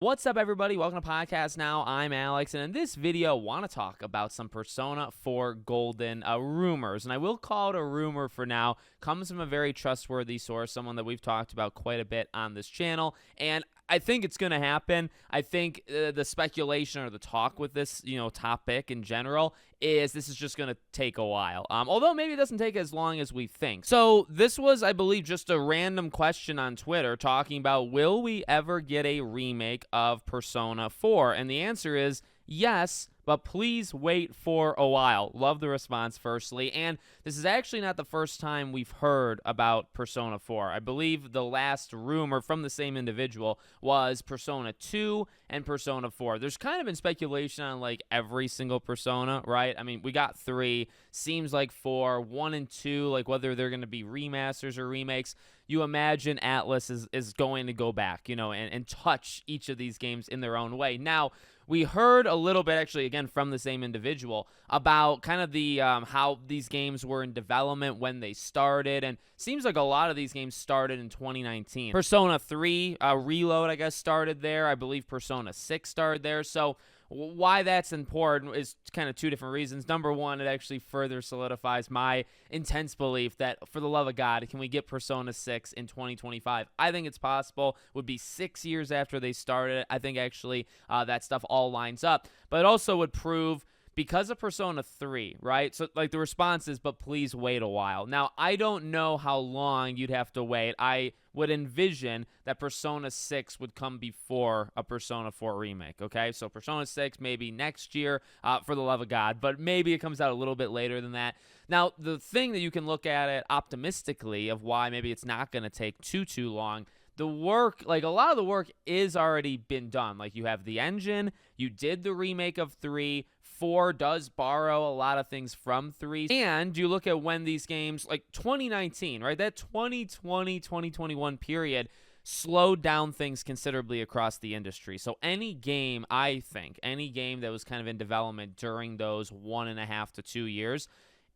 What's up, everybody? Welcome to Podcast Now. I'm Alex, and in this video, I want to talk about some Persona 4 Golden rumors, and I will call it a rumor for now. Comes from a very trustworthy source, someone that we've talked about quite a bit on this channel, and I think it's going to happen. I think the speculation or the talk with this, topic in general is this is just going to take a while. Although maybe it doesn't take as long as we think. So this was, I believe, just a random question on Twitter talking about, will we ever get a remake of Persona 4? And the answer is yes, but please wait for a while. Love the response, firstly. And this is actually not the first time we've heard about Persona 4. I believe the last rumor from the same individual was Persona 2 and Persona 4. There's kind of been speculation on like every single Persona, right? I mean, we got 3. Seems like 4, 1 and 2, like whether they're going to be remasters or remakes. You imagine Atlas is going to go back, and touch each of these games in their own way. Now, we heard a little bit, actually, again, from the same individual about kind of the how these games were in development when they started, and seems like a lot of these games started in 2019. Persona 3 Reload, I guess, started there. I believe Persona 6 started there. So why that's important is kind of two different reasons. Number one, it actually further solidifies my intense belief that, for the love of God, can we get Persona 6 in 2025? I think it's possible. Would be 6 years after they started. I think actually that stuff all lines up. But it also would prove, because of Persona 3, right? So, like, the response is, but please wait a while. Now, I don't know how long you'd have to wait. I would envision that Persona 6 would come before a Persona 4 remake, okay? So Persona 6 maybe next year, for the love of God, but maybe it comes out a little bit later than that. Now, the thing that you can look at it optimistically of why maybe it's not going to take too long, the work, like a lot of the work is already been done. Like, you have the engine, you did the remake of 3, 4 does borrow a lot of things from 3, and you look at when these games, like 2019, right, that 2020, 2021 period slowed down things considerably across the industry. So any game, I think, any game that was kind of in development during those 1.5 to 2 years,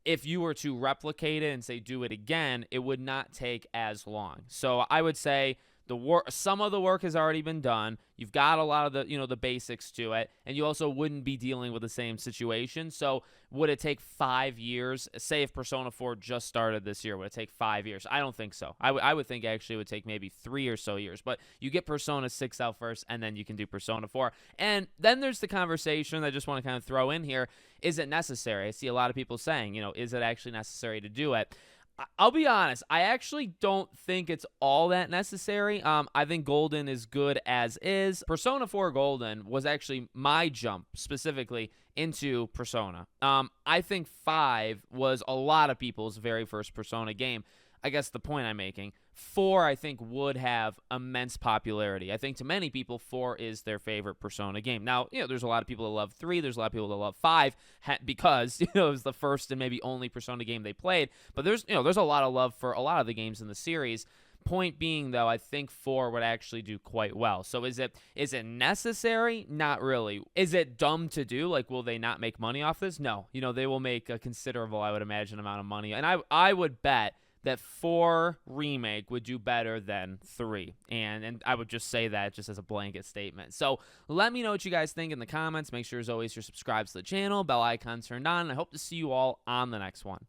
if you were to replicate it and say do it again, it would not take as long. So I would say some of the work has already been done. You've got a lot of the basics to it, and you also wouldn't be dealing with the same situation. So would it take 5 years? Say if Persona 4 just started this year, would it take 5 years? I don't think so. I would think actually it would take maybe 3 or so years. But you get Persona 6 out first, and then you can do Persona 4. And then there's the conversation I just want to kind of throw in here. Is it necessary? I see a lot of people saying, is it actually necessary to do it? I'll be honest, I actually don't think it's all that necessary. I think Golden is good as is. Persona 4 Golden was actually my jump specifically into Persona. I think 5 was a lot of people's very first Persona game. I guess the point I'm making, 4, I think, would have immense popularity. I think to many people, 4 is their favorite Persona game. Now, there's a lot of people that love 3. There's a lot of people that love 5 because, it was the first and maybe only Persona game they played. But there's a lot of love for a lot of the games in the series. Point being, though, I think 4 would actually do quite well. So is it necessary? Not really. Is it dumb to do? Like, will they not make money off this? No. They will make a considerable, I would imagine, amount of money. And I would bet that 4 remake would do better than 3. And I would just say that just as a blanket statement. So let me know what you guys think in the comments. Make sure, as always, you're subscribed to the channel, bell icon turned on. And I hope to see you all on the next one.